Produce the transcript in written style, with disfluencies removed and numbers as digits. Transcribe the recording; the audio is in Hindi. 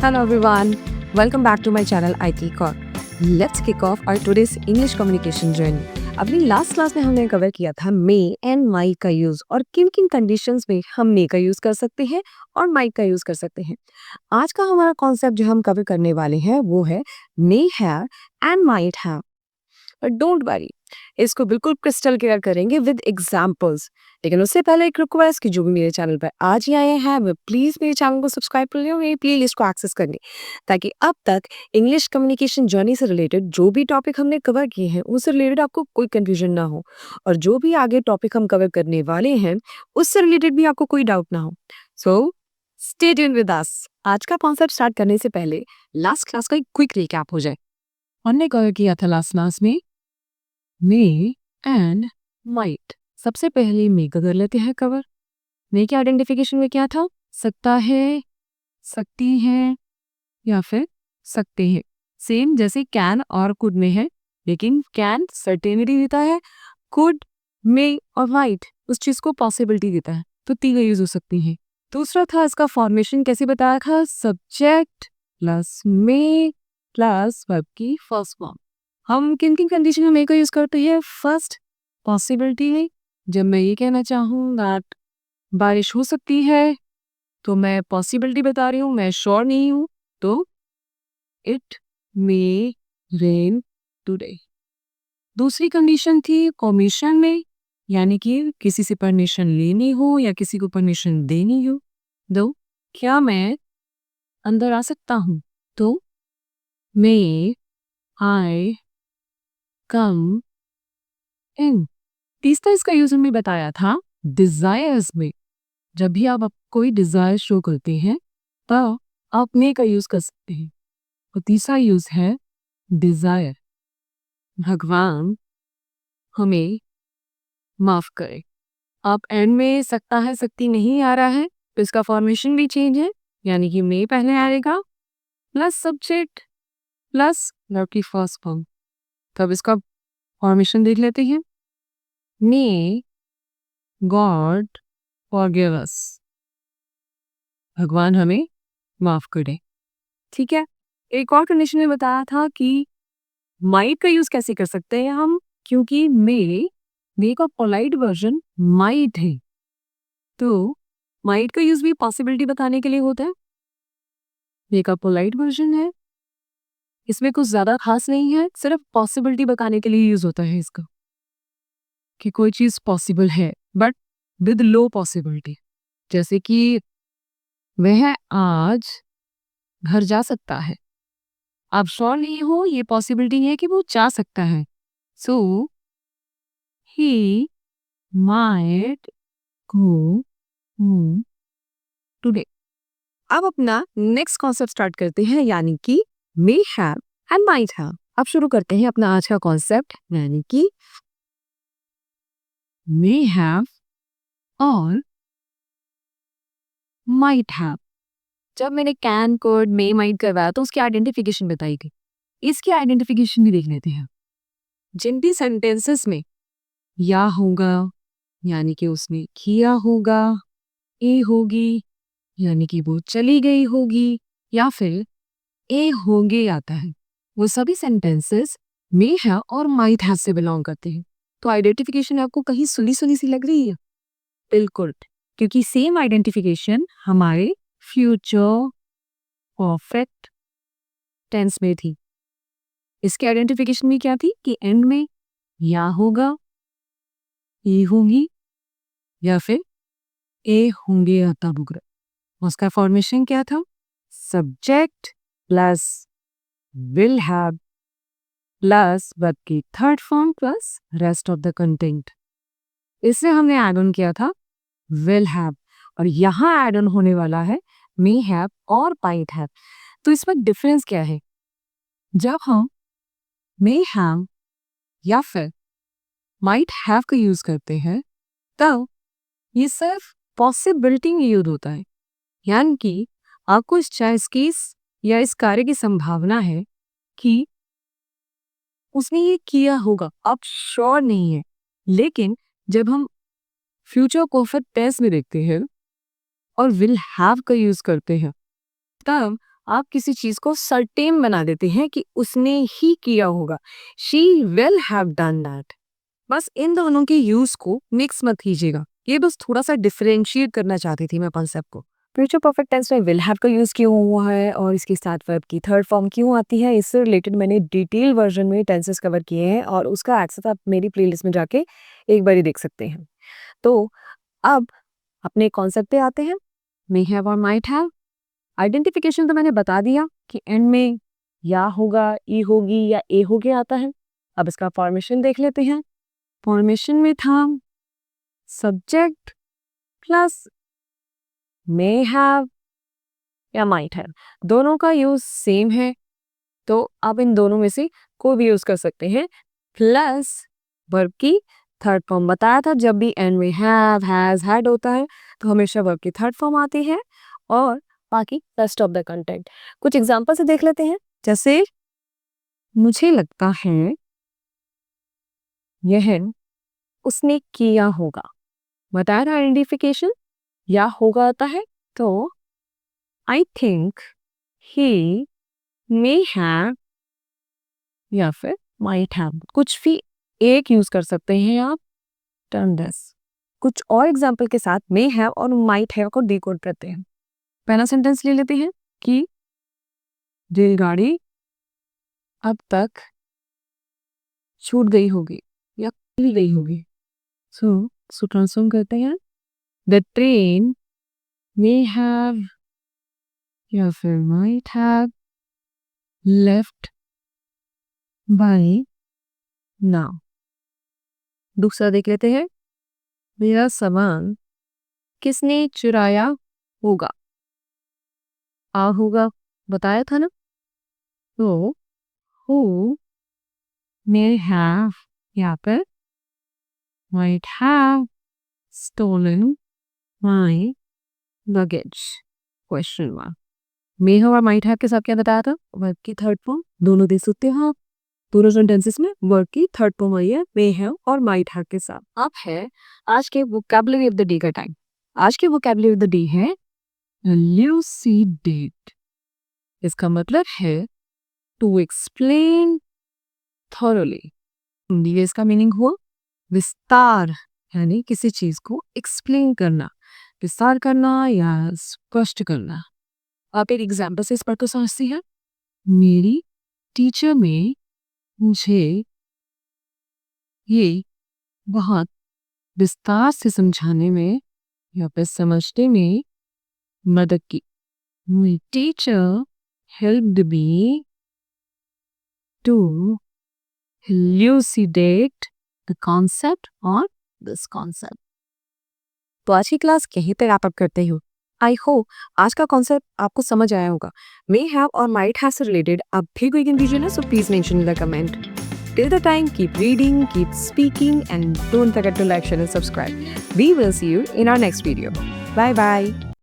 Hello everyone, welcome back to my channel IT Core. Let's kick off our today's English communication journey. अपनी लास्ट क्लास में हमने कवर किया था मे एंड माई का यूज और किन किन कंडीशंस में हम मे का यूज कर सकते हैं और माइट का यूज कर सकते हैं। आज का हमारा कॉन्सेप्ट जो हम कवर करने वाले हैं वो है मे have and might have. But don't worry, इसको बिल्कुल क्रिस्टल क्लियर करेंगे विद एग्जांपल्स। लेकिन उससे पहले एक रिक्वेस्ट कि जो भी मेरे चैनल पर आज ही आए हैं वो प्लीज मेरे चैनल को सब्सक्राइब कर लें और मेरी प्ले लिस्ट को एक्सेस कर लें, ताकि अब तक इंग्लिश कम्युनिकेशन जर्नी से रिलेटेड जो भी टॉपिक हमने कवर किए हैं उससे रिलेटेड आपको कोई कंफ्यूजन ना हो, और जो भी आगे टॉपिक हम कवर करने वाले हैं उससे रिलेटेड भी आपको कोई डाउट ना हो। So stay tuned with us. आज का कॉन्सेप्ट स्टार्ट करने से पहले लास्ट क्लास का एक क्विक रिकैप हो जाए। हमने कवर किया था लास्ट क्लास में मे एंड माइट। सबसे पहले मे का कर लेते हैं कवर। मे के आइडेंटिफिकेशन में क्या था? सकता है, सकती हैं या फिर सकते हैं। सेम जैसे कैन और कुड में है, लेकिन कैन सर्टेनिटी देता है, कुड, मे और माइट उस चीज को पॉसिबिलिटी देता है, तो तीनों यूज हो सकती हैं। दूसरा था इसका फॉर्मेशन कैसे बताया था? सब्जेक्ट प्लस मे प्लस वर्ब की फर्स्ट फॉर्म। हम किन किन कंडीशन में मे का यूज करते हैं? फर्स्ट, पॉसिबिलिटी है। जब मैं ये कहना चाहूँ दैट बारिश हो सकती है, तो मैं पॉसिबिलिटी बता रही हूँ, मैं श्योर नहीं हूँ, तो इट मे रेन टुडे। दूसरी कंडीशन थी परमिशन में, यानी कि किसी से परमिशन लेनी हो या किसी को परमिशन देनी हो। दो, क्या मैं अंदर आ सकता हूँ? तो मे आई कम इन। तीसरा इसका यूज हमने बताया था डिजायर्स में। जब भी आप कोई डिजायर शो करते हैं तब आप मे का यूज कर सकते हैं। और तीसरा यूज है डिजायर, भगवान हमें माफ करे। आप एंड में सकता है सकती नहीं आ रहा है, तो इसका फॉर्मेशन भी चेंज है, यानी कि मे पहले आएगा प्लस सब्जेक्ट प्लस वर्ब की फर्स्ट फॉर्म। तब इसका फॉर्मेशन देख लेते हैं। मे गॉड फॉरगिव अस, भगवान हमें माफ करे। ठीक है। एक और कंडीशन में बताया था कि माइट का यूज कैसे कर सकते हैं हम, क्योंकि मे का पोलाइट वर्जन माइट है, तो माइट का यूज भी पॉसिबिलिटी बताने के लिए होता है। मे का पोलाइट वर्जन है, इसमें कुछ ज्यादा खास नहीं है, सिर्फ पॉसिबिलिटी बताने के लिए यूज होता है इसका, कि कोई चीज पॉसिबल है बट विद लो पॉसिबिलिटी। जैसे कि वह आज घर जा सकता है, आप श्योर नहीं हो, ये पॉसिबिलिटी है कि वो जा सकता है, so he might go home today. अब अपना नेक्स्ट कॉन्सेप्ट स्टार्ट करते हैं, यानी कि may have and might have. अब शुरू करते हैं अपना आज का कॉन्सेप्ट, यानी कि मे हैव और माइट हैव। जब मैंने कैन कोड मे माइट करवाया तो उसकी आइडेंटिफिकेशन बताई गई। इसकी आइडेंटिफिकेशन भी देख लेते हैं। जिन भी सेंटेंसेस में या होगा यानी कि उसने किया होगा, ए होगी यानी कि वो चली गई होगी, या फिर ए होंगे आता है, वो सभी सेंटेंसेस मे हैव और माइट हैव से बिलोंग करते हैं। तो आइडेंटिफिकेशन आपको कहीं सुनी सुनी सी लग रही है? बिल्कुल, क्योंकि सेम आइडेंटिफिकेशन हमारे फ्यूचर परफेक्ट टेंस में थी। इसकी आइडेंटिफिकेशन में क्या थी कि एंड में या होगा, ए होंगी या फिर ए होंगे आता बुगरा। उसका फॉर्मेशन क्या था? Subject plus will have plus verb की third form plus rest of the content. इससे हमने ऐड ऑन किया था विल हैव, और यहाँ ऐड ऑन होने वाला है मे हैव और माइट हैव। तो इसमें डिफरेंस क्या है? जब हम मे हैव या फिर माइट हैव का यूज करते हैं तब ये सिर्फ पॉसिबिलिटी में यूज होता है, यानी कि आपको इस केस या इस कार्य की संभावना है कि उसने ये किया होगा, आप श्योर नहीं है। लेकिन जब हम फ्यूचर परफेक्ट टेंस में देखते हैं और विल हैव का यूज करते हैं, तब आप किसी चीज को सर्टेन बना देते हैं कि उसने ही किया होगा, she will have done that. बस इन दोनों के यूज को मिक्स मत कीजिएगा, ये बस थोड़ा सा डिफरेंशिएट करना चाहती थी मैं कॉन्सेप्ट को। फ्यूचर परफेक्ट टेंस में विल हैव का यूज क्यों हुआ है और इसके साथ वर्ब की थर्ड फॉर्म क्यों आती है, इससे रिलेटेड मैंने डिटेल वर्जन में टेंसेस कवर किए हैं और उसका एक्सेस आप मेरी प्लेलिस्ट में जाके एक बार ही देख सकते हैं। तो अब अपने कॉन्सेप्ट पे आते हैं, मे हैव और माइट हैव। आइडेंटिफिकेशन तो मैंने बता दिया कि एंड में या होगा, ई होगी या ए हो गया आता है। अब इसका फॉर्मेशन देख लेते हैं। फॉर्मेशन में था सब्जेक्ट प्लस मे हैव या माइट हैव, दोनों का यूज सेम है, तो आप इन दोनों में से कोई भी यूज कर सकते हैं। प्लस वर्ब की थर्ड फॉर्म बताया था, जब भी एंड में हैव, हैज, हैड होता है तो हमेशा वर्ब की थर्ड फॉर्म आती है और बाकी रेस्ट ऑफ द कंटेंट। कुछ एग्जांपल से देख लेते हैं, जैसे मुझे लगता है यह उसने किया होगा, बताया था आइडेंटिफिकेशन, या होगा आता है तो I think he may have या फिर माइट हैव, कुछ भी एक यूज कर सकते हैं आप। Done this. कुछ और एग्जांपल के साथ मे हैव और माइट हैव को डिकोड करते हैं। पहला सेंटेंस ले लेते हैं कि रेलगाड़ी अब तक छूट गई होगी या खुल गई होगी। सो ट्रांसफॉर्म करते हैं, द ट्रेन मे हैव या फिर might have left by now. दूसरा देख लेते हैं, मेरा सामान किसने चुराया होगा, आ होगा बताया था ना, तो who may have या फिर might have stolen my luggage, question mark. May have और माइट हैव के साथ क्या बताया था, वर्ब की थर्ड फॉर्म दोनों दे सकते हो आप। दोनों सेंटेंसेस में वर्ब की थर्ड फॉर्म आई है मे हैव और माइट हैव के साथ। अब है आज के वोकैबुलरी ऑफ द डे का टाइम। आज के वोकैबुलरी ऑफ द डे है elucidate। इसका मतलब है टू एक्सप्लेन thoroughly। हिंदी में इसका मीनिंग हुआ विस्तार, यानी किसी चीज को एक्सप्लेन करना, विस्तार करना या स्पष्ट करना। आप एक एग्जाम्पल से इस पर तो समझती हैं, मेरी टीचर में मुझे ये बहुत विस्तार से समझाने में या फिर समझने में मदद की। My teacher helped me to elucidate the concept or this concept। तो आज की क्लास यहीं पे रैप अप करते हो। आई होप आज का कॉन्सेप्ट आपको समझ आया होगा। मे हैव और माइट हैव से रिलेटेड अब भी कोई कंफ्यूजन है so please mention in the comment. Till the time, keep reading, keep speaking, and don't forget to like, share, and subscribe. We will see you in our next video. Bye bye.